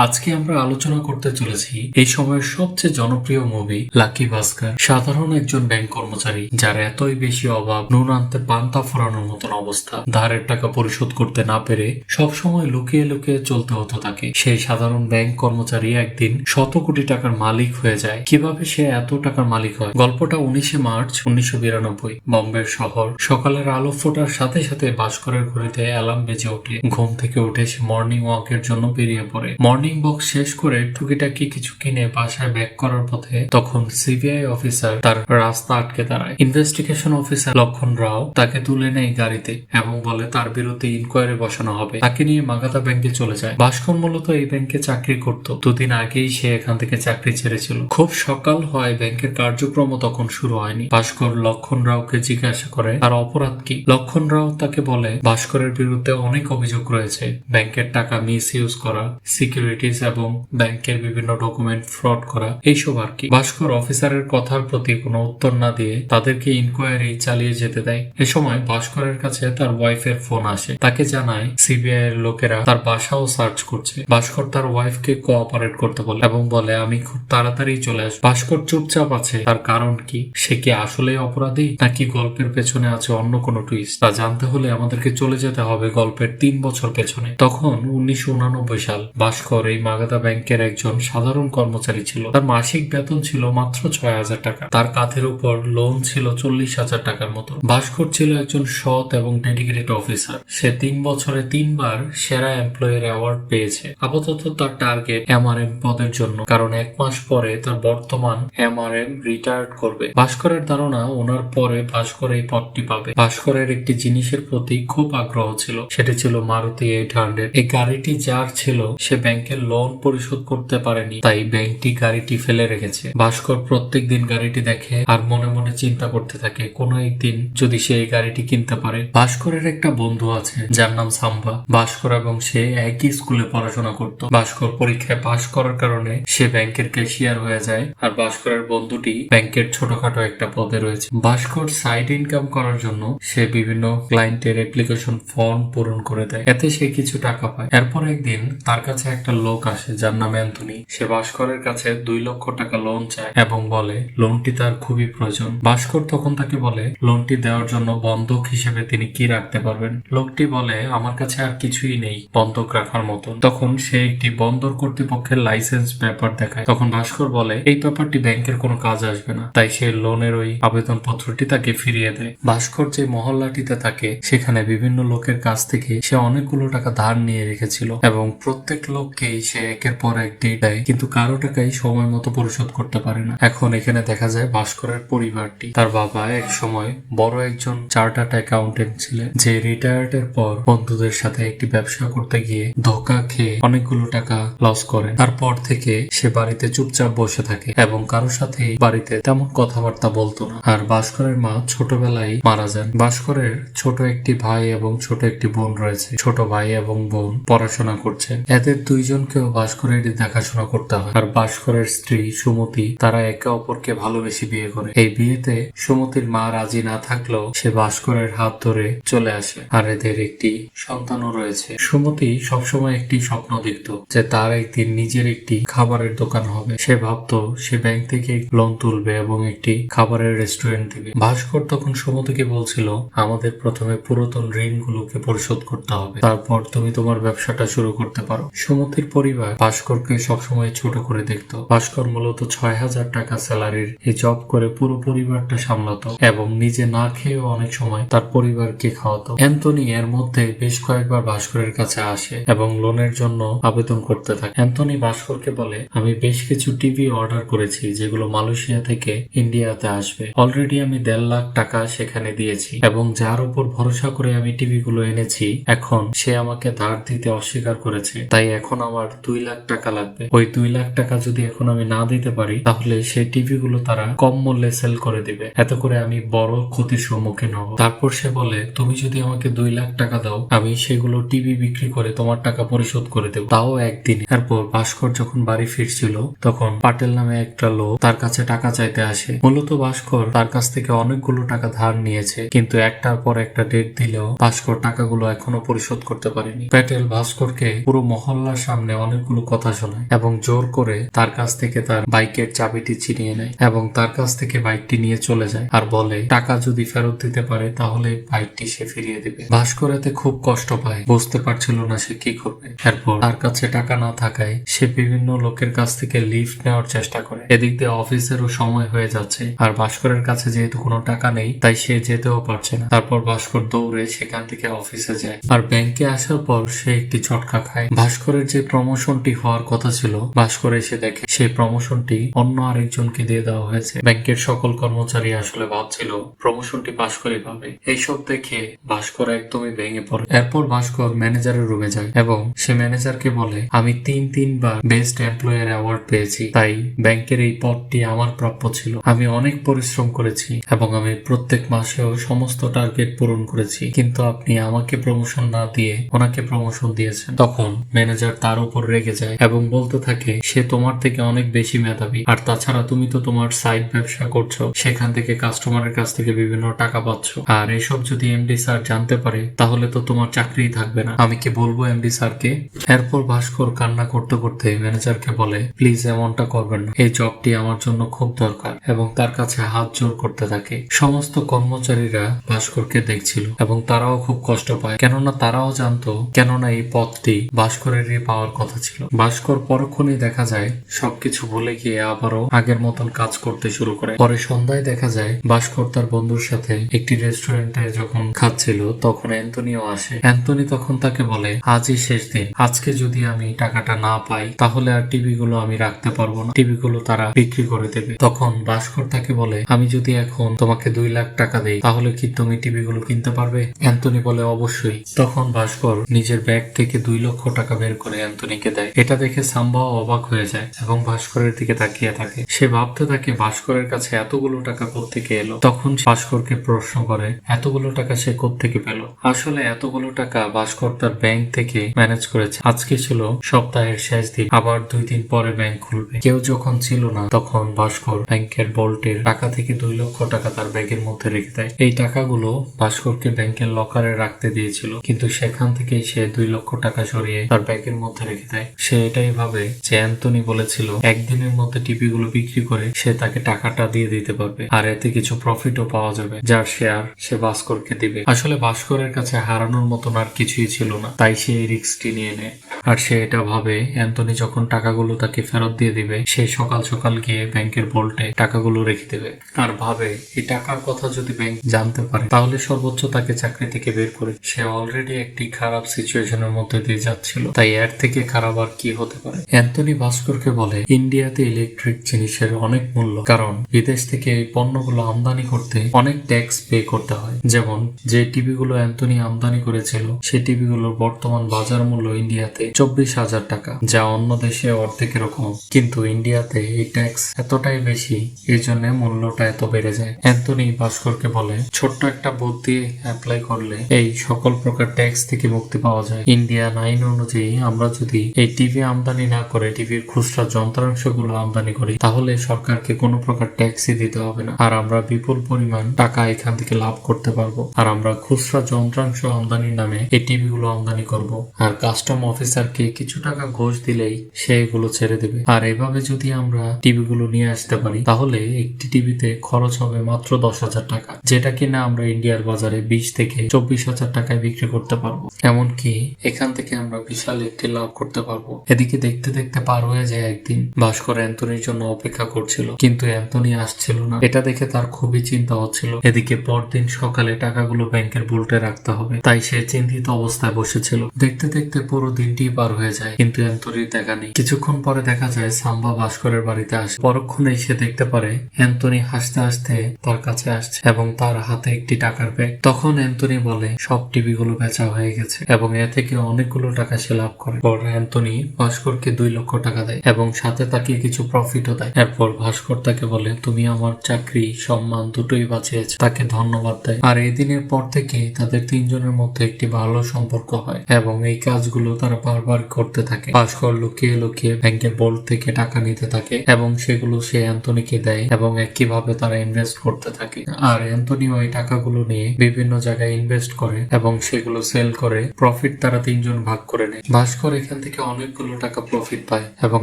আজকে আমরা আলোচনা করতে চলেছি এই সময়ের সবচেয়ে জনপ্রিয় মুভি লাকি ভাস্কর। সাধারণ একজন ব্যাংক কর্মচারী যার এতই বেশি অভাব, নুন আনতে পান্তা ফোরানোর মতন অবস্থা, ধারের টাকা পরিশোধ করতে না পেরে সবসময় লুকিয়ে লুকিয়ে চলতে হতো তাকে। সেই সাধারণ ব্যাংক কর্মচারী একদিন শত কোটি টাকার মালিক হয়ে যায়। কিভাবে সে এত টাকার মালিক হয়? গল্পটা 19 মার্চ 1992, বম্বের শহর। সকালের আলো ফোটার সাথে সাথে ভাস্করের ঘড়িতে অ্যালার্ম বেজে ওঠে। ঘুম থেকে উঠে সে মর্নিং ওয়াকের জন্য বেরিয়ে পড়ে। মর্নিং ওয়াক শেষ করে টুকিটাকি কিছু কিনে বাসায় ব্যাক করার পথে তখন সিবিআই অফিসার তার রাস্তা আটকে দাঁড়ায়। ইনভেস্টিগেশন অফিসার লক্ষণ রাও তাকে তুলে নেয় গাড়িতে এবং বলে তার বিরুদ্ধে ইনকোয়ারি বসানো হবে। তাকে নিয়ে মাগাতা ব্যাংকে চলে যায়। ভাস্কর মূলত এই ব্যাংকে চাকরি করত। দুদিন আগেই সে এখান থেকে চাকরি ছেড়েছিল। খুব সকাল হয়, ব্যাংকের কার্যক্রম তখন শুরু হয়নি। ভাস্কর লক্ষণ রাওকে জিজ্ঞাসা করে তার অপরাধ কি। লক্ষণ রাও তাকে বলে ভাস্করের বিরুদ্ধে অনেক অভিযোগ রয়েছে, ব্যাংকের টাকা মিস ইউজ করা, সিকিউরিটিজ এবং ব্যাংকের বিভিন্ন ডকুমেন্ট ফ্রড করা, এইসব আর কি। ভাস্কর অফিসারের কথার প্রতি কোনো উত্তর না দিয়ে তাদেরকে ইনকোয়ারি চালিয়ে যেতে দেয়। এ সময় ভাস্করের কাছে তার ওয়াইফের ফোন আসে। তাকে জানায় সিবিআই এর লোকেরা তার বাসাও সার্চ করছে। ভাস্কর তার ওয়াইফকে কোঅপারেট করতে বলে এবং বলে আমি খুব তাড়াতাড়ি চলে আসবো। ভাস্কর চুপচাপ আছে। তার কারণ কি? সে কি আসলে অপরাধী নাকি গল্পের পেছনে আছে অন্য কোনো টুইস্ট? তা জানতে হলে আমাদেরকে চলে যেতে হবে গল্পের 3 বছর পেছনে। তখন 1989 সাল। ভাস্কর এই মাগাতা ব্যাংকের একজন সাধারণ কর্মচারী ছিল। তার মাসিক বেতন ছিল মাত্র 6,000 টাকা। তার কাঁধের উপর লোন ছিল 40,000 টাকার মতো। ভাস্কর ছিল একজন সৎ এবং ডেডিকেটেড অফিসার। সে 3 বছরে 3 বার সেরা এমপ্লয়ের অ্যাওয়ার্ড পেয়েছে। আপাতত তার টার্গেট এমআরএম পদের জন্য, কারণ 1 মাস পরে তার বর্তমান এমআরএম রিটায়ার্ড করবে। ভাস্করের ধারণা ওনার পরে ভাস্কর এই পদটি পাবে। ভাস্করের একটি জিনিসের প্রতি খুব আগ্রহ ছিল, সেটি ছিল মারুতি 800। এই গাড়িটি যার ছিল সে ব্যাংকের লোন পরিশোধ করতে পারেনি, তাই ব্যাংকটি গাড়িটি ফেলে রেখেছে। ভাস্কর প্রত্যেক দিন গাড়িটি দেখে আর মনে মনে চিন্তা করতে থাকে কোনো একদিন যদি সে এই গাড়িটি কিনতে পারে। ভাস্করের একটা বন্ধু আছে যার নাম সাম্বা। ভাস্কর এবং সে একই স্কুলে পড়াশোনা করত। ভাস্কর পরীক্ষায় পাশ করার কারণে সে ব্যাংকের ক্যাশিয়ার হয়ে যায়, আর ভাস্করের বন্ধুটি ব্যাংকের ছোটখাটো একটা পদে রয়েছে। ভাস্কর সাইড ইনকাম করার জন্য সে বিভিন্ন ক্লায়েন্টের অ্যাপ্লিকেশন ফর্ম পূরণ করে দেয়, এতে সে কিছু টাকা পায়। এরপর একদিন তার কাছে একটা লোক আসে যার নাম অ্যান্থনি। সে ভাস্করের কাছে 2 লক্ষ টাকা লোন চায় এবং বলে লোনটি তার খুবই প্রয়োজন। ভাস্কর তখন তাকে বলে লোনটি দেওয়ার জন্য বন্ধক হিসেবে তিনি কি রাখতে পারবেন। লোকটি বলে আমার কাছে আর কিছুই নেই বন্ধক রাখার মতন। তখন সে একটি বন্দর কর্তৃপক্ষের লাইসেন্স পেপার দেখায়। তখন ভাস্কর বলে এই পেপারটি ব্যাংকের কোনো কাজে আসবে না, তাই সে লোনের ওই আবেদন পত্রটি তাকে ফিরিয়ে দেয়। ভাস্কর যে মহল্লাটিতে থাকে সেখানে বিভিন্ন লোকের কাছ থেকে সে অনেকগুলো টাকা ধার নিয়ে রেখেছিল এবং প্রত্যেক লোককেই সে একের পর এক ডেট দেয়, কিন্তু কারো টাকাই সময় মতো পরিশোধ করতে পারে না। এখন এখানে দেখা যায় ভাস্করের পরিবারটি। তার বাবা এক সময় বড় একজন চার্টার্ড অ্যাকাউন্টেন্ট ছিলেন, যে রিটায়ার্ড এর পর বন্ধুদের সাথে একটি ব্যবসা করতে গিয়ে ধোকা খেয়ে অনেকগুলো টাকা লস করেন। তারপর থেকে সে বাড়িতে চুপচাপ বসে থাকে এবং কারোর সাথে বাড়িতে তেমন কথাবার্তা বলতো না। আর ভাস্করের মা ছোটবেলায় মারা যান। ভাস্করের ছোট একটি ভাই এবং ছোট একটি বোন রয়েছে। ছোট ভাই এবং বোন পড়াশোনা করছেন। এদের দুইজনকেও ভাস্করের দেখাশোনা করতে হয়। আর ভাস্করের স্ত্রী সুমতি, তারা একে অপরকে ভালোবেসে বিয়ে করে। এই বিয়েতে সুমতির মা রাজি না থাকলেও সে ভাস্করের হাত ধরে চলে আসে, আর এদের একটি সন্তানও রয়েছে। সুমতি সবসময় একটি স্বপ্ন দেখত যে তার একদিন নিজের একটি খাবারের দোকান হবে। সে ভাবতো সে ব্যাংক থেকে লোন তুলবে এবং একটি খাবারের রেস্টুরেন্ট দিবে। ভাস্কর তখন সুমতিকে বলছিল আমাদের প্রথমে পুরাতন ঋণগুলোকে পরিশোধ করতে হবে, তারপর তুমি তোমার ব্যবসাটা শুরু করতে পারো। সুমতির পরিবার ভাস্করকে সবসময় ছোট করে দেখতো। ভাস্কর মূলত 6,000 টাকা স্যালারির এই জব করে পুরো পরিবারটা সামলাতো এবং নিজে না খেয়েও অনেক সময় তার পরিবারকে খাওয়াতো। অ্যান্থনি এর মধ্যে বেশ কয়েকবার ভাস্করের কাছে আসে এবং লোনের জন্য আবেদন করতে থাকে। অ্যান্থনি ভাস্করকে বলে আমি বেশ কিছু টিভি অর্ডার করেছি যেগুলো মালয়েশিয়া থেকে ইন্ডিয়াতে আসবে। অলরেডি আমি 1.5 লাখ টাকা সেখানে দিয়েছি এবং যার উপর ভরসা করে আমি টিভি গুলো এনেছি এখন সে আমাকে ধার দিতে অস্বীকার করেছে, তাই এখন আমার 2 লাখ টাকা লাগবে। ওই 2 লাখ টাকা যদি এখন আমি না দিতে পারি তাহলে সেই টিভি গুলো তারা কম মূল্যে সেল করে দিবে, এত করে আমি বড় ক্ষতির সম্মুখীন হব। তারপর সে বলে তুমি যদি আমাকে 2 লাখ টাকা দাও আমি সেগুলো টিভি বিক্রি করে তোমার টাকা পরিশোধ করে দেবো, তাও একদিন। এরপর ভাস্কর যখন বাড়ি ফিরছিল তখন পাটেল নামে একটা লোক তার কাছে টাকা চাইতে আসে। মূলত ভাস্কর তার কাছ থেকে অনেকগুলো টাকা ধার নিয়েছে, কিন্তু একটার পর একটা ডেট দিলেও ভাস্কর টাকাগুলো এখনো পরিশোধ করতে পারেনি। প্যাটেল ভাস্করকে পুরো মহল্লার সামনে সামনে অনেকগুলো কথা শোনায় এবং জোর করে তার কাছ থেকে তার বাইকের চাবিটি ছিনিয়ে নেয় এবং তার কাছ থেকে বাইকটি নিয়ে চলে যায় আর বলে টাকা যদি ফেরত দিতে পারে তাহলে বাইকটি সে ফিরিয়ে দিবে। ভাস্কর এতে খুব কষ্ট পায়, বুঝতে পারছিল না সে কি করবে। এরপর তার কাছে টাকা না থাকায় সে বিভিন্ন লোকের কাছ থেকে লিফট নেওয়ার চেষ্টা করে। এদিক দিয়ে অফিসেরও সময় হয়ে যাচ্ছে আর ভাস্করের কাছে যেহেতু কোনো টাকা নেই তাই সে যেতেও পারছে না। তারপর ভাস্কর দৌড়ে সেখান থেকে অফিসে যায় আর ব্যাংকে আসার পর সে একটি ঝটকা খায়। ভাস্করের যে প্রমোশনটি হওয়ার কথা ছিল ভাস্কর এসে দেখে সেই প্রমোশনটি অন্য আরেকজনকে দিয়ে দেওয়া হয়েছে। ব্যাংকের সকল কর্মচারী আসলে ভাবছিল প্রমোশনটি ভাস্করই পাবে। এইসব দেখে ভাস্কর একদমই ভেঙে পড়ে। এরপর ভাস্কর ম্যানেজারের রুমে যায় এবং সে ম্যানেজারকে বলে আমি তিনবার বেস্ট এমপ্লয়ার অ্যাওয়ার্ড পেয়েছি, তাই ব্যাংকের এই পদটি আমার প্রাপ্য ছিল। আমি অনেক পরিশ্রম করেছি এবং আমি প্রত্যেক মাসেও সমস্ত টার্গেট পূরণ করেছি, কিন্তু আপনি আমাকে প্রমোশন না দিয়ে ওনাকে প্রমোশন দিয়েছেন। তখন ম্যানেজার তার উপর রেগে যায় এবং বলতে থাকে সে তোমার থেকে অনেক বেশি মেধাবী, আর তাছাড়া তুমি তো তোমার সাইড ব্যবসা করছো, সেখান থেকে কাস্টমারের কাছ থেকে বিভিন্ন টাকা পাচ্ছ, আর এসব যদি এমডি স্যার জানতে পারে তাহলে তো তোমার চাকরিই থাকবে না। আমি কি বলবো এমডি স্যারকে? এরপর ভাস্কর কান্না করতে করতে ম্যানেজারকে বলে প্লিজ এমনটা করবেন না, এই জবটি আমার জন্য খুব দরকার, এবং তার কাছে হাত জোর করতে থাকে। সমস্ত কর্মচারীরা ভাস্করকে দেখছিল এবং তারাও খুব কষ্ট পায়, কেননা তারাও জানতো কেননা এই পদটি ভাস্করেরই পাওয়ার কথা ছিল। ভাস্কর পরক্ষণেই দেখা যায় সবকিছু ভুলে গিয়ে আবারও আগের মতন কাজ করতে শুরু করে। পরে সন্ধ্যায় দেখা যায় ভাস্কর তার বন্ধুর সাথে একটি রেস্টুরেন্টে যখন খাচ্ছিল তখন অ্যান্টনিও আসে। অ্যান্টনি তখন তাকে বলে আজই শেষ দিন, আজকে যদি আমি টাকাটা না পাই তাহলে আর টিভি গুলো আমি রাখতে পারবো না, টিভি গুলো তারা বিক্রি করে দেবে। তখন ভাস্কর তাকে বলে আমি যদি এখন তোমাকে 2 লাখ টাকা দেই তাহলে কি তুমি টিভি গুলো কিনতে পারবে? অ্যান্টনি বলে অবশ্যই। তখন ভাস্কর নিজের ব্যাগ থেকে 2 লক্ষ টাকা বের করে অ্যান্টনিকে দেয়। এটা দেখে সাম্বাও অবাক হয়ে যায় এবং ভাস্করের দিকে তাকিয়ে থাকে। সে ভাবতে থাকে ভাস্করের কাছে এতগুলো টাকা কোত্থেকে এলো। তখন ভাস্করকে প্রশ্ন করে এতগুলো টাকা সে কোত্থেকে পেল। আসলে এতগুলো টাকা ভাস্কর তার ব্যাংক থেকে ম্যানেজ করেছে। আজকে ছিল সপ্তাহের শেষ দিন, আবার 2 দিন পরে ব্যাংক খুলবে। কেউ যখন ছিল না তখন ভাস্কর ব্যাংকের ভল্টের টাকা থেকে 2 লক্ষ টাকা তার ব্যাগের মধ্যে রেখে দেয়। এই টাকাগুলো ভাস্করকে ব্যাংকের লকারে রাখতে দিয়েছিল, কিন্তু সেখান থেকে সে 2 লক্ষ টাকা সরিয়ে তার ব্যাগের মধ্যে রেখে দেয়। সে এটাই ভাবে যে অ্যান্টনি বলেছিল একদিনের মধ্যে টিভি গুলো বিক্রি করে সে তাকে টাকাটা দিয়ে দিতে পারবে, আর এতে কিছু প্রফিটও পাওয়া যাবে, যার শেয়ার সে ভাস্করকে দিবে। আসলে ভাস্করের কাছে হারানোর মতন আর কিছুই ছিল না, তাই সে এই রিস্কটি নিয়ে নেয়। আর সে এটা ভাবে অ্যান্টনি যখন টাকাগুলো তাকে ফেরত দিয়ে দিবে সে সকাল সকাল গিয়ে ব্যাংকের ভল্টে টাকাগুলো রেখে দেবে, আর ভাবে এই টাকার কথা যদি ব্যাংক জানতে পারে তাহলে সর্বোচ্চ তাকে চাকরি থেকে বের করে। সে অলরেডি একটি খারাপ সিচুয়েশনের মধ্যে দিয়ে যাচ্ছিল, তাই এর থেকে খারাপ আর কি হতে পারে। অ্যান্টনি ভাস্করকে বলে ইন্ডিয়াতে ইলেকট্রিক জিনিসের অনেক মূল্য, কারণ বিদেশ থেকে এই পণ্যগুলো আমদানি করতে অনেক ট্যাক্স পে করতে হয়। যেমন যে টিভি গুলো অ্যান্টনি আমদানি করেছিল সেই টিভি গুলোর বর্তমান বাজার মূল্য ইন্ডিয়াতে 24,000 টাকা, যা অন্য দেশে অর্ধেক রকম, কিন্তু ইন্ডিয়াতে এই ট্যাক্স এতটাই বেশি, এই জন্য মূল্যটা এত বেড়ে যায়। অ্যান্টনি ভাস্করকে বলে ছোট্ট একটা বুদ্ধি অ্যাপ্লাই করলে এই সকল প্রকার ট্যাক্স থেকে মুক্তি পাওয়া যায়। ইন্ডিয়ান আইন অনুযায়ী আমরা যদি এই টিভি আমদানি না করে টিভির খুচরা যন্ত্রাংশগুলো আমদানি করি তাহলে সরকারকে কোনো প্রকার ট্যাক্সই দিতে হবে না, আর আমরা বিপুল পরিমাণ টাকা এখান থেকে লাভ করতে পারবো। আর আমরা খুচরা যন্ত্রাংশ আমদানির নামে এই টিভি গুলো আমদানি করব, আর কাস্টম অফিসারকে কিছু টাকা ঘুষ দিলেই সে এগুলো ছেড়ে দেবে। আর এভাবে যদি আমরা টিভি গুলো নিয়ে আসতে পারি তাহলে একটি টিভিতে খরচ হবে মাত্র 10,000 টাকা, যেটা কিনা আমরা ইন্ডিয়ার বাজারে 20 থেকে 24,000 টাকায় বিক্রি করতে পারবো। এমনকি এখান থেকে আমরা বিশাল একটি লাভ করতে পারবো। এদিকে দেখতে দেখতে পার হয়ে যায় একদিন। ভাস্কর অ্যান্টনির জন্য অপেক্ষা করছিল, কিন্তু অ্যান্টনি আসছিল না। এটা দেখে তার খুবই চিন্তা হচ্ছিল। এদিকে পরদিন সকালে টাকাগুলো ব্যাংকের ভল্টে রাখতে হবে, তাই সে চিন্তিত অবস্থায় বসেছিল। দেখতে দেখতে পুরো দিনটি পার হয়ে যায়, কিন্তু অ্যান্টনির দেখা নেই। কিছুক্ষণ পরে দেখা যায় সাম্বা ভাস্করের বাড়িতে আসে। পরক্ষণেই সে দেখতে পারে অ্যান্টনি হাসতে হাসতে তার কাছে আসছে এবং তার হাতে একটি টাকার ব্যাগ। তখন অ্যান্টনি বলে সব টিভি গুলো বেচা হয়ে গেছে এবং এ থেকে অনেকগুলো টাকা সে লাভ করে। পর অ্যান্টনি ভাস্করকে 2 লক্ষ টাকা দেয় এবং সাথে তাকে কিছু প্রফিটও দেয়। এরপর ভাস্কর তাকে বলে তুমি আমার চাকরি সম্মান দুটোই বাঁচিয়েছ, তাকে ধন্যবাদ দেয়। আর এই দিনের পর থেকে তাদের তিনজনের মধ্যে একটি ভালো সম্পর্ক হয় এবং এই কাজগুলো তারা বারবার করতে থাকে। ভাস্কর লুকিয়ে লুকিয়ে ব্যাংকের ভল্ট থেকে টাকা নিতে থাকে এবং সেগুলো সে অ্যান্টনিকে দেয় এবং একইভাবে তারা ইনভেস্ট করতে থাকে। আর অ্যান্টনিও এই টাকাগুলো নিয়ে বিভিন্ন জায়গায় ইনভেস্ট করে এবং সেগুলো সেল করে প্রফিট তারা তিনজন ভাগ করে নেয়। ভাস্কর এখানে সেখান থেকে অনেকগুলো টাকা প্রফিট পায় এবং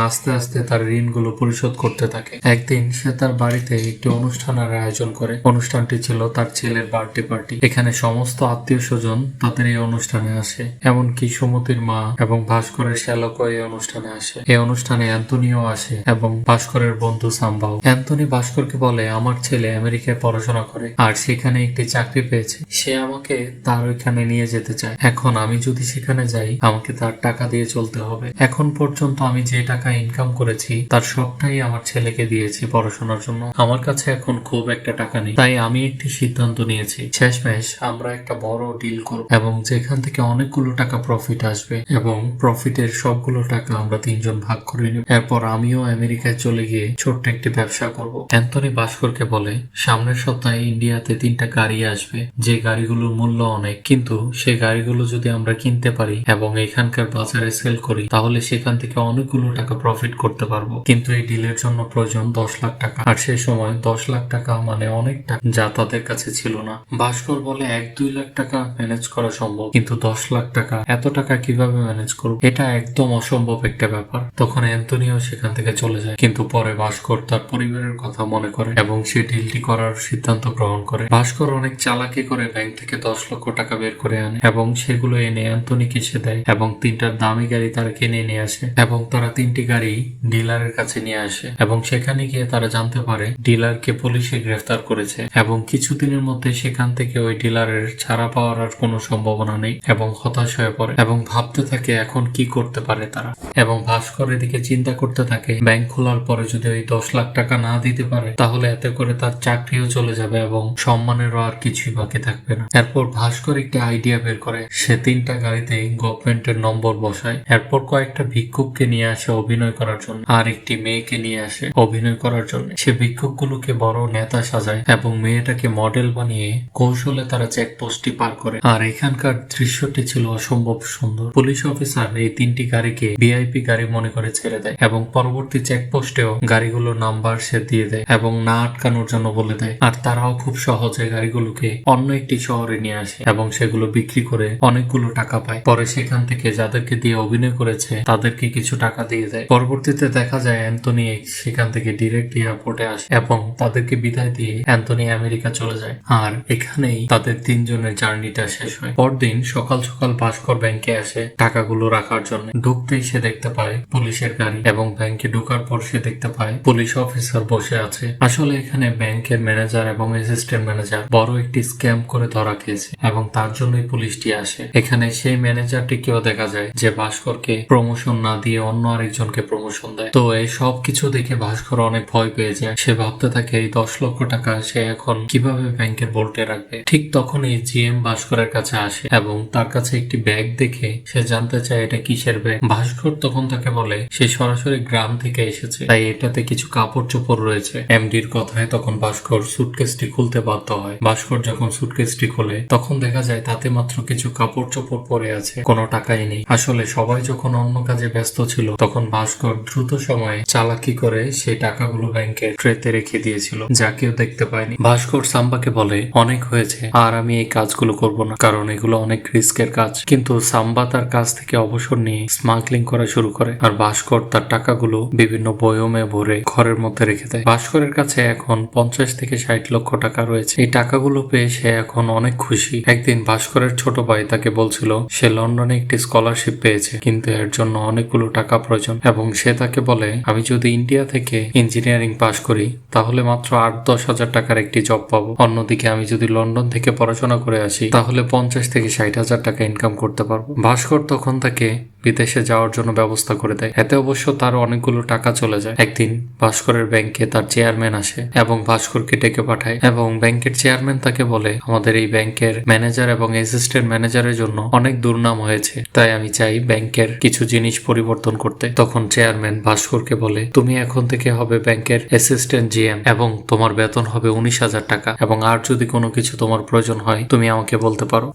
আস্তে আস্তে তার ঋণগুলো পরিশোধ করতে থাকে। একদিন সে তার বাড়িতে একটি অনুষ্ঠানের আয়োজন করে। অনুষ্ঠানটি ছিল তার ছেলের বার্থডে পার্টি। এখানে সমস্ত আত্মীয় স্বজন তাদের এই অনুষ্ঠানে আসে, এমনকি সুমতির মা এবং ভাস্করের শ্যালকও এই অনুষ্ঠানে আসে। এই অনুষ্ঠানে অ্যান্টনিও আসে এবং ভাস্করের বন্ধু সাম্বাও। অ্যান্টনি ভাস্করকে বলে, আমার ছেলে আমেরিকায় পড়াশোনা করে আর সেখানে একটি চাকরি পেয়েছে, সে আমাকে তার ওইখানে নিয়ে যেতে চায়। এখন আমি যদি সেখানে যাই আমাকে তার টাকা দিয়ে চলতে হবে। এখন পর্যন্ত আমি যে টাকা ইনকাম করেছি তার সবটাই আমার ছেলেকে দিয়েছি পড়াশোনার জন্য। আমার কাছে এখন খুব একটা টাকা নেই, তাই আমি একটি সিদ্ধান্ত নিয়েছি, শেষমেশ আমরা একটা বড় ডিল করব এবং যেখান থেকে অনেকগুলো টাকা প্রফিট আসবে এবং প্রফিটের সবগুলো টাকা আমরা তিনজন ভাগ করে নেব। এরপর আমিও আমেরিকায় চলে গিয়ে ছোট্ট একটি ব্যবসা করব। অ্যান্টনি ভাস্করকে বলে, সামনের সপ্তাহে ইন্ডিয়াতে 3টা গাড়ি আসবে, যে গাড়িগুলোর মূল্য অনেক, কিন্তু সেই গাড়িগুলো যদি আমরা কিনতে পারি এবং এখানকার বাজারে সেল করি তাহলে সেখান থেকে অনেকগুলো টাকা প্রফিট করতে পারবো। কিন্তু এই ডিলের জন্য প্রয়োজন 10 লাখ টাকা, আর সে সময় 10 লাখ টাকা মানে অনেক টাকা, যা তাদের কাছে ছিল না। ভাস্কর বলে 1-2 লাখ টাকা ম্যানেজ করা সম্ভব, কিন্তু 10 লাখ টাকা, এত টাকা কিভাবে ম্যানেজ করব? এটা একদম অসম্ভব একটা ব্যাপার। তখন অ্যান্টনিও সেখান থেকে চলে যায়, কিন্তু পরে ভাস্কর তার পরিবারের কথা মনে করে এবং সে ডিলটি করার সিদ্ধান্ত গ্রহণ করে। ভাস্কর অনেক চালাকি করে ব্যাংক থেকে 10 লক্ষ টাকা বের করে আনে এবং সেগুলো এনে অ্যান্টনিকে সে দেয় এবং 3টা দামি গাড়ি তারা কিনে নিয়ে আসে এবং তারা 3টি গাড়ি ডিলারের কাছে নিয়ে আসে এবং সেখানে গিয়ে তারা জানতে পারে ডিলারকে পুলিশে গ্রেফতার করেছে এবং কিছুদিনের মধ্যে সেখান থেকে ওই ডিলারের ছাড়া পাওয়ার আর কোনো সম্ভাবনা নেই এবং হতাশ হয়ে পড়ে এবং ভাবতে থাকে এখন কি করতে পারে তারা। এবং ভাস্কর এদিকে চিন্তা করতে থাকে ব্যাংক খোলার পরে যদি ওই 10 লাখ টাকা না দিতে পারে তাহলে এতে করে তার চাকরিও চলে যাবে এবং সম্মানেরও আর কিছুই বাকি থাকবে না। এরপর ভাস্কর একটি আইডিয়া বের করে, সে 3টা গাড়িতে গভর্নমেন্টের নম্বর বসায়। এরপর কয়েকটা ভিক্ষুককে নিয়ে আসে অভিনয় করার জন্য আর একটি মেয়েকে নিয়ে আসে অভিনয় করার জন্য। সে ভিক্ষুকগুলোকে বড় নেতা সাজায় এবং মেয়েটাকে মডেল বানিয়ে কৌশলে তারা চেকপোস্টটি পার করে। আর এখানকার দৃশ্যটি ছিল অসম্ভব সুন্দর। পুলিশ অফিসার এই 3টি গাড়িকে ভিআইপি গাড়ি মনে করে ছেড়ে দেয় এবং পরবর্তী চেকপোস্টেও গাড়িগুলোর নাম্বার সে দিয়ে দেয় এবং না আটকানোর জন্য বলে দেয়। আর তারাও খুব সহজে গাড়িগুলোকে অন্য একটি শহরে নিয়ে আসে এবং সেগুলো বিক্রি করে অনেকগুলো টাকা পায়। পরে সেখান থেকে যাদেরকে দিয়ে অভিনয় করেছে তাদেরকে কিছু টাকা দিয়ে দেয়। পরবর্তীতে দেখা যায় অ্যান্টনি সেখান থেকে ডিরেক্ট এয়ারপোর্টে আসে এবং তাদেরকে বিদায় দিয়ে অ্যান্টনি আমেরিকা চলে যায়। আর এখানেই তাদের 3 জনের জার্নিটা শেষ হয়। পরদিন সকাল সকাল ভাস্কর ব্যাংকে আসে টাকাগুলো রাখার জন্য। ঢুকতেই সে দেখতে পায় পুলিশের গাড়ি এবং ব্যাংকে ঢোকার পর সে দেখতে পায় পুলিশ অফিসার বসে আছে। আসলে এখানে ব্যাংকের ম্যানেজার এবং অ্যাসিস্ট্যান্ট ম্যানেজার বড় একটি স্ক্যাম করে ধরা খেয়েছে এবং তার জন্যই পুলিশটি আসে। এখানে সেই ম্যানেজারটিকেও দেখা যায় যে ভাস্করকে প্রমোশন না দিয়ে অন্য আরেকজনকে প্রমোশন দেয়। তো এই সব কিছু দেখে ভাস্কর অনেক ভয় পেয়ে যায়। সে ভাবতে থাকে এই 10 লক্ষ টাকা সে এখন কিভাবে ব্যাংকের ভোল্টে রাখবে। ঠিক তখনই জিএম ভাস্করের কাছে আসে এবং তার কাছে একটি ব্যাগ দেখে সে জানতে চায় এটা কিসের ব্যাগ। ভাস্কর তখন তাকে বলে সে সরাসরি গ্রাম থেকে এসেছে, তাই এটাতে কিছু কাপড় চোপড় রয়েছে। এমডির কথায় তখন ভাস্কর সুটকেসটি খুলতে বাধ্য হয়। ভাস্কর যখন সুটকেসটি খোলে তখন দেখা যায় তাতে মাত্র কিছু কাপড় চোপড় পরে আছে, কোনো টাকাই নেই। আসলে সবাই যখন অন্য কাজে ব্যস্ত ছিল তখন ভাস্কর দ্রুত সময়ে চালাকি করে সেই টাকাগুলো ব্যাংকের ট্রেতে রেখে দিয়েছিল, যা কেউ দেখতে পায়নি। ভাস্কর সাম্বাকে বলে অনেক হয়েছে আর আমি এই কাজগুলো করব না, কারণ এগুলো অনেক রিস্কের কাজ। কিন্তু সাম্বা তার কাজ থেকে অবসর নিয়ে স্মাগলিং করা শুরু করে আর ভাস্কর তার টাকাগুলো বিভিন্ন বয়মে ভরে ঘরের মধ্যে রেখে দেয়। ভাস্করের কাছে এখন 50 থেকে 60 লক্ষ টাকা রয়েছে। এই টাকাগুলো পেয়ে সে এখন অনেক খুশি। একদিন ভাস্করের ছোট ভাই তাকে বলছিল সে লন্ডনে একটি স্কলারশিপ পেয়েছে, কিন্তু এর জন্য অনেকগুলো টাকা প্রয়োজন এবং সে তাকে বলে আমি যদি ইন্ডিয়া থেকে ইঞ্জিনিয়ারিং পাশ করি তাহলে মাত্র 8-10 হাজার টাকার একটি জব পাবো। অন্যদিকে আমি যদি লন্ডন থেকে পড়াশোনা করে আসি তাহলে 50 থেকে 60 হাজার টাকা ইনকাম করতে পারবো। ভাস্কর তখন তাকে বিদেশে যাওয়ার জন্য ব্যবস্থা করে দেয়। এতে অবশ্য তার অনেকগুলো টাকা চলে যায়। একদিন ভাস্করের ব্যাংকে তার চেয়ারম্যান আসে এবং ভাস্করকে ডেকে পাঠায় এবং ব্যাংকের চেয়ারম্যান তাকে বলে আমাদের এই ব্যাংকের ম্যানেজার এবং অ্যাসিস্ট্যান্ট ম্যানেজারের জন্য অনেক দুর্নাম হয়েছে, তাই আমি চাই ব্যাংকের কিছু জিনিস পরিবর্তন করতে। তখন চেয়ারম্যান ভাস্করকে বলে তুমি এখন থেকে হবে ব্যাংকের অ্যাসিস্ট্যান্ট জিএম এবং তোমার বেতন হবে 19,000 টাকা এবং আর যদি কোনো কিছু তোমার প্রয়োজন হয় তুমি আমাকে বলতে পারো।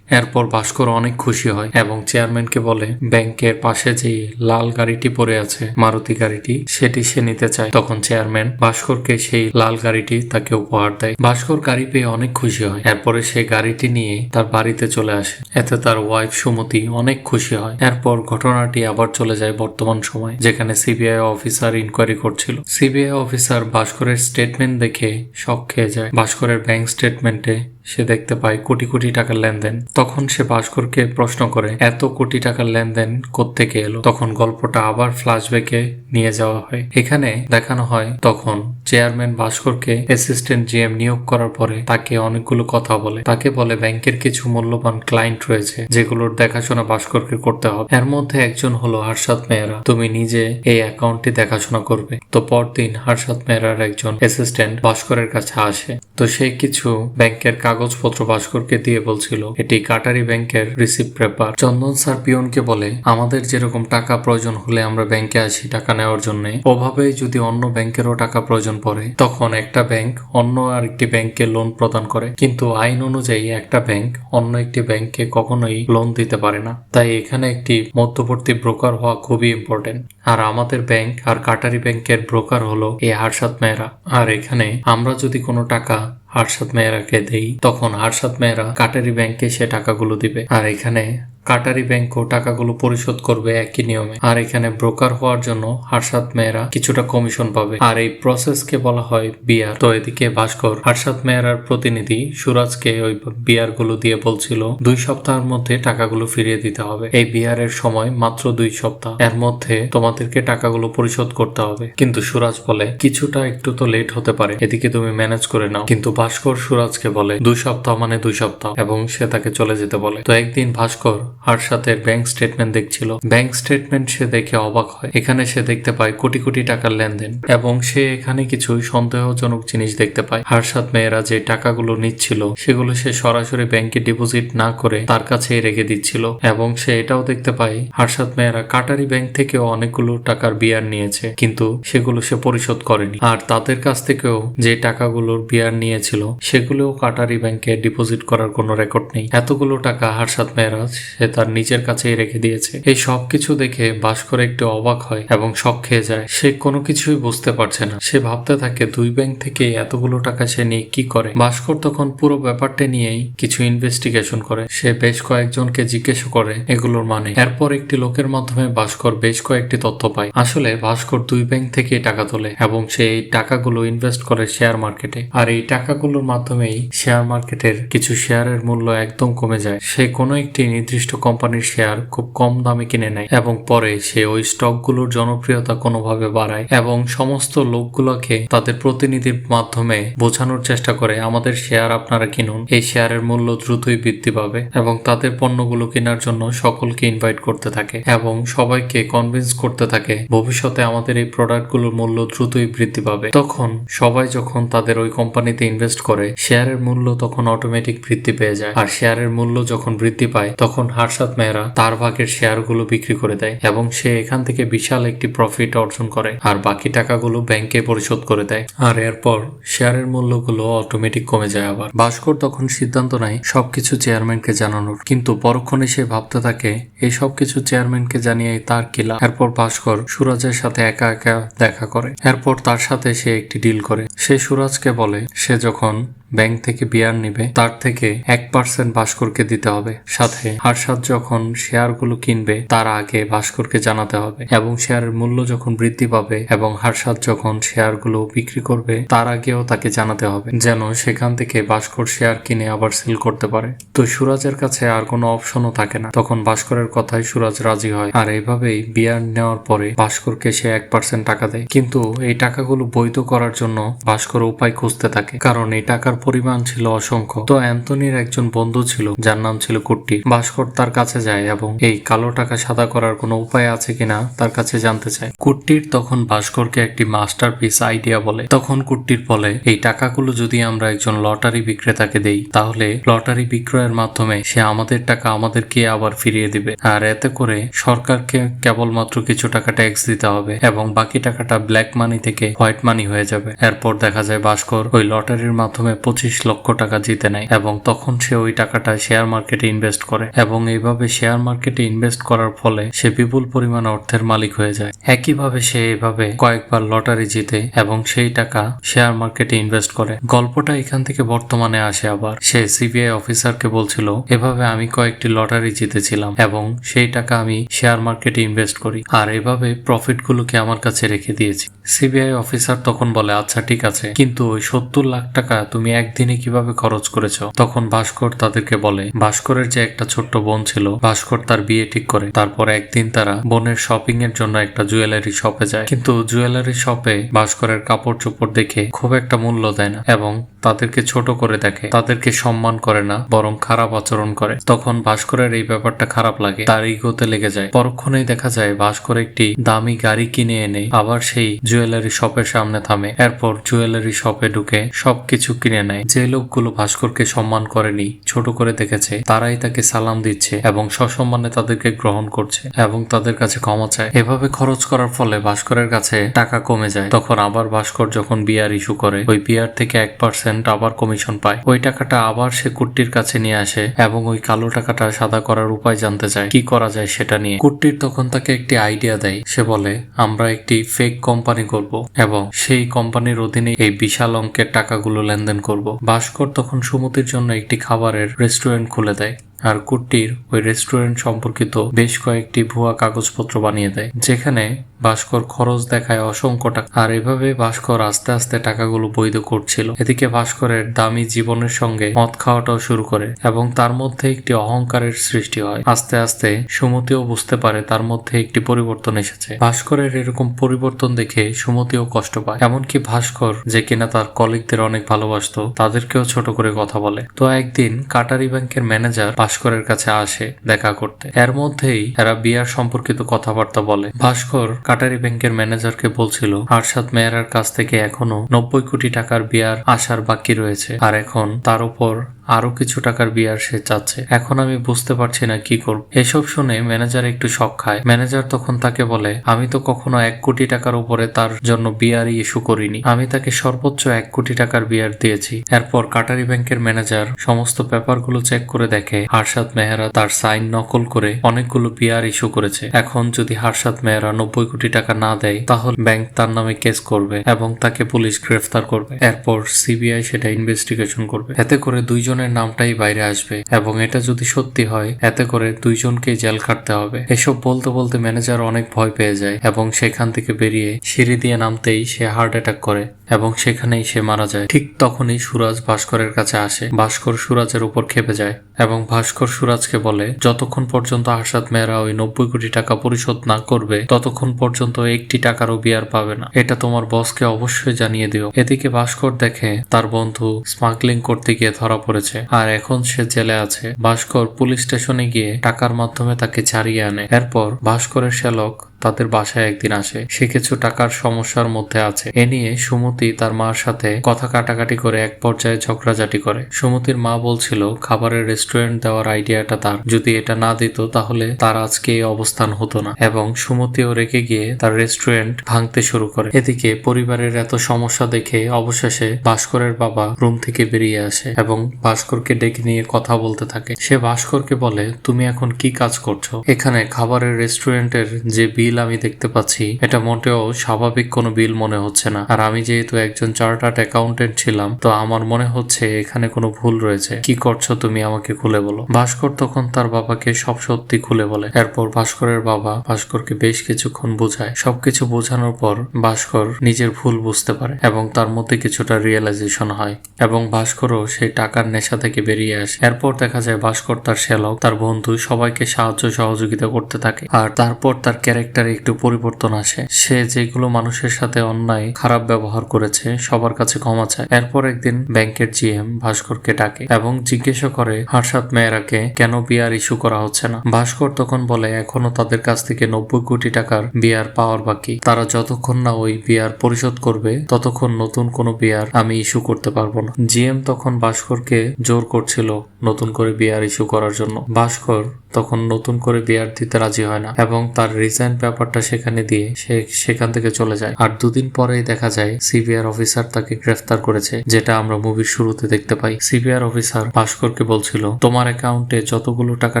এরপর ভাস্কর অনেক খুশি হয় এবং চেয়ারম্যানকে বলে ব্যাংকের পাশে যে লাল গাড়িটি পড়ে আছে, মারুতি গাড়িটি, সেটি সে নিতে চায়। তখন চেয়ারম্যান ভাস্করকে সেই লাল গাড়িটি তাকে উপহার দেয়। ভাস্কর গাড়ি পেয়ে অনেক খুশি হয়। এরপরে সে গাড়িটি নিয়ে তার বাড়িতে চলে আসে। এতে তার ওয়াইফ সুমতি অনেক খুশি হয়। এরপর ঘটনাটি আবার চলে যায় বর্তমান সময়, যেখানে সিবিআই অফিসার ইনকোয়ারি করছিল। সিবিআই অফিসার ভাস্করের স্টেটমেন্ট দেখে শক খেয়ে যায়। ভাস্করের ব্যাংক স্টেটমেন্টে সে দেখতে পায় কোটি কোটি টাকার লেনদেন। তখন সে ভাস্করকে প্রশ্ন করে এত কোটি টাকার লেনদেন কোত্থেকে এলো। তখন গল্পটা আবার ফ্ল্যাশব্যাকে নিয়ে যাওয়া হয়। এখানে দেখানো হয় তখন চেয়ারম্যান ভাস্করকে অ্যাসিস্ট্যান্ট জিএম নিয়োগ করার পরে তাকে অনেকগুলো কথা বলে। তাকে বলে ব্যাংকের কিছু মূল্যবান ক্লায়েন্ট রয়েছে যেগুলোর দেখাশোনা ভাস্করকে করতে হবে। এর মধ্যে একজন হলো হর্ষাদ মেহরা। তুমি নিজে এই অ্যাকাউন্টটি দেখাশোনা করবে। তো পরদিন হর্ষাদ মেহরার একজন অ্যাসিস্ট্যান্ট ভাস্করের কাছে আসে। তো সে কিছু ব্যাংকের কাগজপত্র ভাস্করকে দিয়ে বলছিল এটি কাটারি ব্যাংকের রিসিপ্ট পেপার। চন্দন স্যার পিয়নকে বলে আমাদের যেরকম টাকা প্রয়োজন হলে আমরা ব্যাংকে আসি টাকা নেওয়ার জন্য, ওভাবেই যদি অন্য ব্যাংকেরও টাকা প্রয়োজন পড়ে তখন একটা ব্যাংক অন্য আরেকটি ব্যাংককে লোন প্রদান করে। কিন্তু আইন অনুযায়ী একটা ব্যাংক অন্য একটি ব্যাংককে কখনোই লোন দিতে পারে না। তাই এখানে একটি মধ্যবর্তী ব্রোকার হওয়া খুবই ইম্পর্টেন্ট। আর আমাদের ব্যাংক আর কাটারি ব্যাংকের ব্রোকার হলো এই হর্ষাদ মেহরা। আর এখানে আমরা যদি কোনো টাকা হর্ষাদ মেহরাকে দেই তখন হর্ষাদ মেহরা কাটারি ব্যাংকে সে টাকাগুলো দিবে। আর এখানে কাটারি ব্যাংকও টাকাগুলো পরিশোধ করবে একই নিয়মে। আর এখানে ব্রোকার হওয়ার জন্য হর্ষাদ মেহরা কিছুটা কমিশন পাবে। আর এই প্রসেসকে বলা হয় বিয়ার। তো এদিকে ভাস্কর হর্ষাদ মেহরার প্রতিনিধি সুরাজকে ওই বিয়ার গুলো দিয়ে বলছিল 2 সপ্তাহের মধ্যে টাকাগুলো ফিরিয়ে দিতে হবে। এই বিয়ারের সময় মাত্র 2 সপ্তাহ, এর মধ্যে তোমাদেরকে টাকাগুলো পরিশোধ করতে হবে। কিন্তু সুরাজ বলে কিছুটা একটু তো লেট হতে পারে, এদিকে তুমি ম্যানেজ করে নাও। কিন্তু ভাস্কর সুরাজকে বলে 2 সপ্তাহ মানে 2 সপ্তাহ, এবং সে তাকে চলে যেতে বলে। তো একদিন ভাস্কর হর্ষাদের ব্যাংক স্টেটমেন্ট দেখছিল। ব্যাংক স্টেটমেন্ট সে দেখে অবাক হয়। এখানে সে দেখতে পায় কোটি কোটি টাকার লেনদেন, এবং সে এখানে কিছু সন্দেহজনক জিনিস দেখতে পায়। হর্ষাদ মেয়েরা যে টাকাগুলো নিচ্ছিল সেগুলো সে সরাসরি ব্যাংকে ডিপোজিট না করে তার কাছেই রেখে দিচ্ছিল। এবং সে এটাও দেখতে পায় হর্ষাদ মেয়েরা কাটারি ব্যাংক থেকেও অনেকগুলো টাকার বিয়ার নিয়েছে, কিন্তু সেগুলো সে পরিশোধ করেনি। আর তাদের কাছ থেকেও যে টাকাগুলোর বিয়ার নিয়েছিল সেগুলোও কাটারি ব্যাংকে ডিপোজিট করার কোনো রেকর্ড নেই। এতগুলো টাকা হর্ষাদ মেহরা সে তার নিজের কাছেই রেখে দিয়েছে। এই সবকিছু দেখে ভাস্কর একটু অবাক হয় এবং শক খেয়ে যায়। সে কোনো কিছুই বুঝতে পারছে না। সে ভাবতে থাকে 2 ব্যাংক থেকে এতগুলো টাকা সে নিয়ে কি করে। ভাস্কর তখন পুরো ব্যাপারটা নিয়েই কিছু ইনভেস্টিগেশন করে। সে বেশ কয়েকজনকে জিজ্ঞেস করে এগুলোর মানে। এরপর একটি লোকের মাধ্যমে ভাস্কর বেশ কয়েকটি তথ্য পায়। আসলে ভাস্কর 2 ব্যাংক থেকে টাকা তোলে এবং সে এই টাকাগুলো ইনভেস্ট করে শেয়ার মার্কেটে। আর এই টাকাগুলোর মাধ্যমেই শেয়ার মার্কেটের কিছু শেয়ারের মূল্য একদম কমে যায়। সে কোনো একটি নির্দিষ্ট কোম্পানির শেয়ার খুব কম দামে কিনে নেয় এবং পরে সে ওই স্টকগুলোর জনপ্রিয়তা কোনোভাবে বাড়ায় এবং সমস্ত লোকগুলোকে তাদের প্রতিনিধির মাধ্যমে বোঝানোর চেষ্টা করে আমাদের শেয়ার আপনারা কিনুন, এই শেয়ারের মূল্য দ্রুতই বৃদ্ধি পাবে। এবং তাদের পণ্যগুলো কেনার জন্য সকলকে ইনভাইট করতে থাকে এবং সবাইকে কনভিন্স করতে থাকে ভবিষ্যতে আমাদের এই প্রোডাক্টগুলোর মূল্য দ্রুতই বৃদ্ধি পাবে। তখন সবাই যখন তাদের ওই কোম্পানিতে ইনভেস্ট করে শেয়ারের মূল্য তখন অটোমেটিক বৃদ্ধি পেয়ে যায়। আর শেয়ারের মূল্য যখন বৃদ্ধি পায় তখন হর্ষাদ মেহরা তার ভাগের শেয়ারগুলো বিক্রি করে দেয় এবং সে এখান থেকে বিশাল একটি প্রফিট অর্জন করে আর বাকি টাকাগুলো ব্যাংকে পরিশোধ করে দেয়। আর এরপর শেয়ারের মূল্যগুলো অটোমেটিক কমে যায়। আবার ভাস্কর তখন সিদ্ধান্ত নেয় সবকিছু চেয়ারম্যানকে জানানোর, কিন্তু পরক্ষণে সে ভাবতে থাকে এই সবকিছু চেয়ারম্যানকে জানিয়ে তার কি লাভ। এরপর ভাস্কর সুরাজের সাথে একা একা দেখা করে। এরপর তার সাথে সে একটি ডিল করে। সে সুরাজকে বলে সে যখন ব্যাংক থেকে বিয়ার নিবে তার থেকে 1% ভাস্করকে দিতে হবে, সাথে হর্ষাদ যখন শেয়ারগুলো কিনবে তার আগে ভাস্করকে জানাতে হবে, এবং শেয়ারের মূল্য যখন বৃদ্ধি পাবে এবং হর্ষাদ যখন শেয়ারগুলো বিক্রি করবে তার আগেও তাকে জানাতে হবে, যেন সেখান থেকে ভাস্কর শেয়ার কিনে আবার সেল করতে পারে। তো সুরাজের কাছে আর কোনো অপশনও থাকে না। তখন ভাস্করের কথায় সুরাজ রাজি হয়। আর এইভাবেই বিয়ার নেওয়ার পরে ভাস্করকে সে 1% টাকা দেয়। কিন্তু এই টাকাগুলো বৈধ করার জন্য ভাস্কর উপায় খুঁজতে থাকে, কারণ এই টাকার পরিমাণ ছিল অসংখ্য। তো অ্যান্থনির একজন বন্ধু ছিল যার নাম ছিল কুট্টি। ভাস্কর তার কাছে যায় এবং এই কালো টাকা সাদা করার কোনো উপায় আছে কিনা তার কাছে জানতে চায়। কুট্টির তখন ভাস্করকে একটি মাস্টারপিস আইডিয়া বলে। তখন কুট্টির বলে এই টাকাগুলো যদি আমরা একজন লটারি বিক্রেতাকে দেই তাহলে লটারি বিক্রয়ের মাধ্যমে সে আমাদের টাকা আমাদেরকে আবার ফিরিয়ে দিবে। আর এতে করে সরকারকে কেবলমাত্র কিছু টাকা ট্যাক্স দিতে হবে এবং বাকি টাকাটা ব্ল্যাক মানি থেকে হোয়াইট মানি হয়ে যাবে। এরপর দেখা যায় ভাস্কর ওই লটারির মাধ্যমে 25 লক্ষ টাকা জিতে নেয় এবং তখন সে ওই টাকাটা শেয়ার মার্কেটে ইনভেস্ট করে এবং এইভাবে শেয়ার মার্কেটে ইনভেস্ট করার ফলে সে বিপুল পরিমাণ অর্থের মালিক হয়ে যায়। একইভাবে সে এভাবে কয়েকবার লটারি জিতে এবং সেই টাকা শেয়ার মার্কেটে ইনভেস্ট করে। গল্পটা এখান থেকে বর্তমানে আসে আবার। সে সিবিআই অফিসারকে বলছিল, এভাবে আমি কয়েকটি লটারি জিতেছিলাম এবং সেই টাকা আমি শেয়ার মার্কেটে ইনভেস্ট করি আর এভাবে প্রফিট গুলোকে আমার কাছে রেখে দিয়েছি। সিবিআই অফিসার তখন বলে, আচ্ছা ঠিক আছে, কিন্তু ওই 70 লাখ টাকা তুমি একদিনে কিভাবে খরচ করেছো? তখন ভাস্কর তাদেরকে বলে, ভাস্করের যে একটা ছোট্ট বোন ছিল, ভাস্কর তার বিয়ে ঠিক করে। তারপর একদিন তারা বোনের শপিং এর জন্য একটা জুয়েলারি শপে যায়, কিন্তু জুয়েলারি শপে ভাস্করের কাপড় চোপড় দেখে খুব একটা মূল্য দেয় না এবং তাদেরকে ছোট করে দেখে, তাদেরকে সম্মান করে না, বরং খারাপ আচরণ করে। তখন ভাস্করের এই ব্যাপারটা খারাপ লাগে, তার ইগোতে লেগে যায়। পরক্ষণেই দেখা যায় ভাস্কর একটি দামি গাড়ি কিনে এনে আবার সেই জুয়েলারি শপের সামনে থামে। এরপর জুয়েলারি শপে ঢুকে সবকিছু কিনে নেয়। যে লোকগুলো ভাস্করকে সম্মান করেনি, ছোট করে দেখেছে, তারাই তাকে সালাম দিচ্ছে এবং সসম্মানে তাদেরকে গ্রহণ করছে এবং তাদের কাছে ক্ষমা চায়। এভাবে খরচ করার ফলে ভাস্করের কাছে টাকা কমে যায়। তখন আবার ভাস্কর যখন বিয়ার ইস্যু করে, ওই বিয়ার থেকে 1% আবার কমিশন পায়। ওই টাকাটা আবার সে কুট্টির কাছে নিয়ে আসে এবং ওই কালো টাকাটা সাদা করার উপায় জানতে চায়, কি করা যায় সেটা নিয়ে। কুট্টির তখন তাকে একটি আইডিয়া দেয়। সে বলে, আমরা একটি ফেক কোম্পানি করব এবং সেই কোম্পানির অধীনে এই বিশাল অঙ্কের টাকাগুলো লেনদেন করব। ভাস্কর তখন সুমতির জন্য একটি খাবারের রেস্টুরেন্ট খুলে দেয় আর কুট্টির ওই রেস্টুরেন্ট সম্পর্কিত বেশ কয়েকটি ভুয়া কাগজপত্র বানিয়ে দেয়, যেখানে ভাস্কর খরচ দেখায় অসংখ্য টাকা। আর এভাবে ভাস্কর আস্তে আস্তে টাকাগুলো বৈধ করছিল। এদিকে ভাস্করের দামি জীবনের সঙ্গে মদ খাওয়াটাও শুরু করে এবং তার মধ্যে একটি অহংকারের সৃষ্টি হয়। আস্তে আস্তে সুমতিও বুঝতে পারে তার মধ্যে একটি পরিবর্তন এসেছে। ভাস্করের এরকম পরিবর্তন দেখে সুমতিও কষ্ট পায়। এমনকি ভাস্কর, যে কিনা তার কলিগদের অনেক ভালোবাসতো, তাদেরকেও ছোট করে কথা বলে। তো একদিন কাটারি ব্যাংকের ম্যানেজার ভাস্করের কাছে আসে দেখা করতে। এর মধ্যেই এরা বিয়ার সম্পর্কিত কথাবার্তা বলে। ভাস্কর কাটারি ব্যাংকের ম্যানেজারকে বলছিল, আরশাদ মেহরার কাছ থেকে এখনো 90 কোটি টাকার বিয়ার আসার বাকি রয়েছে আর এখন তার উপর আরো কিছু টাকার বিয়ার সে চাচ্ছে। এখন আমি বুঝতে পারছি না কি করব। এসব শুনে ম্যানেজার একটু শক খায়। ম্যানেজার তখন তাকে বলে, আমি তো কখনো 1 কোটি টাকার উপরে তার জন্য বিয়ারই ইস্যু করিনি, আমি তাকে সর্বোচ্চ 1 কোটি টাকার বিয়ার দিয়েছি। এরপর কাটারি ব্যাংকের ম্যানেজার সমস্ত পেপারগুলো চেক করে দেখে আরশাদ মেহরা তার সাইন নকল করে অনেকগুলো বিয়ার ইস্যু করেছে। এখন যদি আরশাদ মেহরা 90 কোটি টাকা না দেয়, তাহলে ব্যাংক তার নামে কেস করবে এবং তাকে পুলিশ গ্রেফতার করবে। এরপর সিবিআই সেটা ইনভেস্টিগেশন করবে। এতে করে দুইজনের নামটাই বাইরে আসবে এবং এটা যদি সত্যি হয়, এতে করে দুইজনকেই জেল খাটতে হবে। এসব বলতে বলতে ম্যানেজার অনেক ভয় পেয়ে যায় এবং সেখান থেকে বেরিয়ে সিঁড়ি দিয়ে নামতেই সে হার্ট অ্যাটাক করে এবং সেখানেই সে মারা যায়। ঠিক তখনই সুরাজ ভাস্করের কাছে আসে। ভাস্কর সুরাজের উপর খেপে যায় এবং ভাস্কর সুরাজকে বলে, যতক্ষণ পর্যন্ত আরশাদ মেহরা ওই 90 কোটি টাকা পরিশোধ না করবে, ততক্ষণ পর্যন্ত একটি টাকারও বিয়ার পাবে না। এটা তোমার বসকে অবশ্যই জানিয়ে দিও। এদিকে ভাস্কর দেখে তার বন্ধু স্মাগলিং করতে গিয়ে ধরা পড়েছে আর এখন সে জেলে আছে। ভাস্কর পুলিশ স্টেশনে গিয়ে টাকার মাধ্যমে তাকে ছাড়িয়ে আনে। এরপর ভাস্করের শ্যালক তাদের বাসায় একদিন আসে। সে কিছু টাকার সমস্যার মধ্যে আছে। এ নিয়ে সুমতি তার মার সাথে কথা কাটাকাটি করে এক পর্যায়ে ঝগড়াঝাটি করে। সুমতির মা বলছিল খাবারের রেস্টুরেন্ট দেওয়ার আইডিয়াটা তার, যদি এটা না দিত তাহলে তার আজকে এই অবস্থান হতো না এবং সুমতিও রেগে গিয়ে তার রেস্টুরেন্ট ভাঙতে শুরু করে। এদিকে পরিবারের এত সমস্যা দেখে অবশেষে ভাস্করের বাবা রুম থেকে বেরিয়ে আসে এবং ভাস্করকে ডেকে নিয়ে কথা বলতে থাকে। সে ভাস্করকে বলে, তুমি এখন কি কাজ করছো? এখানে খাবারের রেস্টুরেন্টের যে বিল আমি দেখতে পাচ্ছি, এটা মোটেও স্বাভাবিক কোনো বিল মনে হচ্ছে না। আর আমি যেহেতু একজন চার্টার্ড অ্যাকাউন্টেন্ট ছিলাম, তো আমার মনে হচ্ছে এখানে কোনো ভুল রয়েছে। কি করছো তুমি, আমাকে খুলে বলো। ভাস্কর তখন তার বাবাকে সব সত্যি খুলে বলে। এরপর ভাস্করের বাবা ভাস্করকে বেশ কিছুক্ষণ বোঝায়। সবকিছু বোঝানোর পর ভাস্কর নিজের ভুল বুঝতে পারে এবং তার মধ্যে কিছুটা রিয়েলাইজেশন হয় এবং ভাস্করও সেই টাকার নেশা থেকে বেরিয়ে আসে। এরপর দেখা যায় ভাস্কর, তার শ্যালক, তার বন্ধু সবাইকে সাহায্য সহযোগিতা করতে থাকে। আর তারপর তার ক্যারেক্টার একটু পরিবর্তন আসে। সে যেগুলো মানুষের সাথে অন্যায় খারাপ ব্যবহার করেছে সবার কাছে ক্ষমা চায়। এরপর একদিন ব্যাংকের জিএম ভাস্করকে ডাকে এবং জিজ্ঞাসা করে আরশাদ মেহরাকে কেন বিয়ার ইস্যু করা হচ্ছে না। ভাস্কর তখন বলে এখনো তাদের কাছ থেকে 90 কোটি টাকার বিয়ার পাওয়ার বাকি। তারা যতক্ষণ না ওই বিয়ার পরিশোধ করবে, ততক্ষণ নতুন কোনো বিয়ার আমি ইস্যু করতে পারবো না। জিএম তখন ভাস্করকে জোর করছিল নতুন করে বিয়ার ইস্যু করার জন্য। ভাস্কর তখন নতুন করে বিয়ার দিতে রাজি হয় না এবং তার রিজাইন পেপারটা সেখানে দিয়ে সে সেখান থেকে চলে যায়। আর দুদিন পরেই দেখা যায় সিবিআর অফিসার তাকে গ্রেফতার করেছে, যেটা আমরা মুভির শুরুতে দেখতে পাই। সিবিআর অফিসার ভাস্করকে বলছিল, তোমার অ্যাকাউন্টে যতগুলো টাকা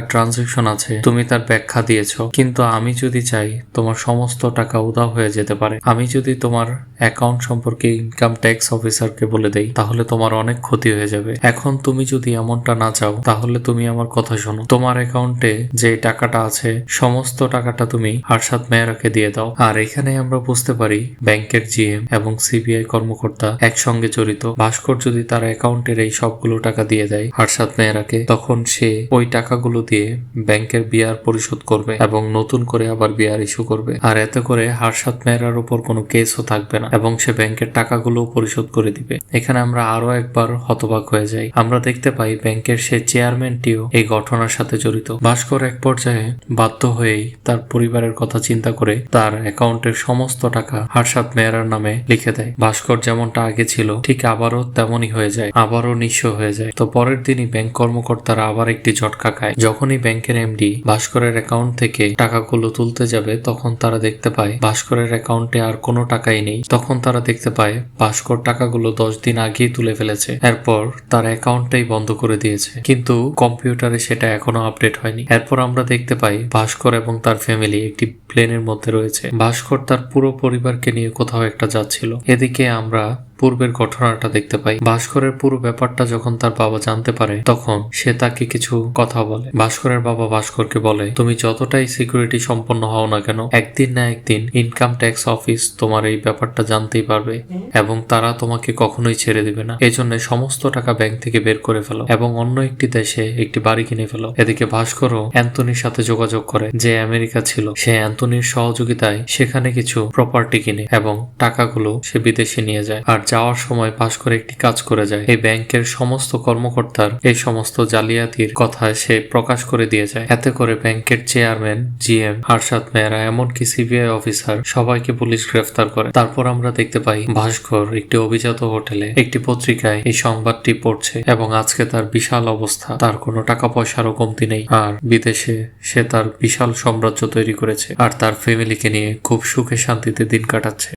ট্রানজেকশন আছে তুমি তার ব্যাখ্যা দিয়েছ, কিন্তু আমি যদি চাই তোমার সমস্ত টাকা উধাও হয়ে যেতে পারে। আমি যদি তোমার অ্যাকাউন্ট সম্পর্কে ইনকাম ট্যাক্স অফিসারকে বলে দেই তাহলে তোমার অনেক ক্ষতি হয়ে যাবে। এখন তুমি যদি এমনটা না চাও তাহলে তুমি আমার কথা শোনো, তোমার অ্যাকাউন্টে যে টাকাটা আছে সমস্ত টাকাটা তুমি হারসাত মেহরাকে দিয়ে দাও। আর এখানে আমরা বুঝতে পারি ব্যাংকের জিএম এবং সিবিআই কর্মকর্তা একসঙ্গে জড়িত। ভাস্কর যদি তার অ্যাকাউন্টের এই সবগুলো টাকা দিয়ে দেয় হারসাত মেহরাকে, তখন সে ওই টাকাগুলো দিয়ে ব্যাংকের বিয়ার পরিশোধ করবে এবং নতুন করে আবার বিয়ার ইস্যু করবে। আর এতে করে হারসাত মেহরার উপর কোনো কেসও থাকবে না এবং সে ব্যাংকের টাকাগুলো পরিশোধ করে দিবে। এখানে আমরা আরো একবার হতবাক হয়ে যাই। আমরা দেখতে পাই ব্যাংকের সে চেয়ারম্যানটিও এই ঘটনার সাথে জড়িত। ভাস্কর এক পর্যায়ে বাধ্য হয়েই তার পরিবারের কথা চিন্তা করে তার অ্যাকাউন্টের সমস্ত টাকা হারসাত মেহরার নামে লিখে দেয়। ভাস্কর যেমনটা আগে ছিল ঠিক আবারও তেমনই হয়ে যায়, আবারও নিঃস্ব হয়ে যায়। তো পরের দিনই ব্যাংক কর্মকর্তারা আবার একটি ঝটকা খায়। যখনই ব্যাংকের এমডি ভাস্করের অ্যাকাউন্ট থেকে টাকাগুলো তুলতে যাবে তখন তারা দেখতে পায় ভাস্করের অ্যাকাউন্টে আর কোনো টাকাই নেই। তখন তারা দেখতে পায় ভাস্কর টাকাগুলো 10 দিন আগেই তুলে ফেলেছে, এরপর তার অ্যাকাউন্টটাই বন্ধ করে দিয়েছে, কিন্তু কম্পিউটারে সেটা এখনো আপডেট হয়নি। এরপর আমরা দেখতে পাই ভাস্কর এবং তার ফ্যামিলি একটি প্লেনের মধ্যে রয়েছে। ভাস্কর তার পুরো পরিবারকে নিয়ে কোথাও একটা যাচ্ছিল। এদিকে আমরা পূর্বের ঘটনাটা দেখতে পাই। ভাস্করের পুরো ব্যাপারটা যখন তার বাবা জানতে পারে তখন সে তাকে কিছু কথা বলে। ভাস্করের বাবা ভাস্করকে বলে, তুমি যতটাই সিকিউরিটি সম্পন্ন হও না কেন, একদিন না একদিন ইনকাম ট্যাক্স অফিস তোমার এই ব্যাপারটা জানতেই পারবে এবং তারা তোমাকে কখনোই ছেড়ে দিবে না। এই জন্য সমস্ত টাকা ব্যাংক থেকে বের করে ফেলো এবং অন্য একটি দেশে একটি বাড়ি কিনে ফেলো। এদিকে ভাস্করও অ্যান্থনির সাথে যোগাযোগ করে, যে আমেরিকা ছিল। সে অ্যান্থনির সহযোগিতায় সেখানে কিছু প্রপার্টি কিনে এবং টাকাগুলো সে বিদেশে নিয়ে যায়। আর যাওয়ার সময় ভাস্কর একটি কাজ করে যায়, এই ব্যাংকের সমস্ত কর্মকর্তার এই সমস্ত জালিয়াতির কথা সে প্রকাশ করে দিয়ে যায়। এতে করে ব্যাংকের চেয়ারম্যান, জিএম, হারসাত মেহরা, এমনকি সিবিআই অফিসার সবাইকে পুলিশ গ্রেফতার করে। তারপর আমরা দেখতে পাই ভাস্কর একটি অভিজাত হোটেলে একটি পত্রিকায় এই সংবাদটি পড়ছে এবং আজকে তার বিশাল অবস্থা, তার কোনো টাকা পয়সারও কমতি নেই। আর বিদেশে সে তার বিশাল সাম্রাজ্য তৈরি করেছে আর তার ফ্যামিলিকে নিয়ে খুব সুখে শান্তিতে দিন কাটাচ্ছে।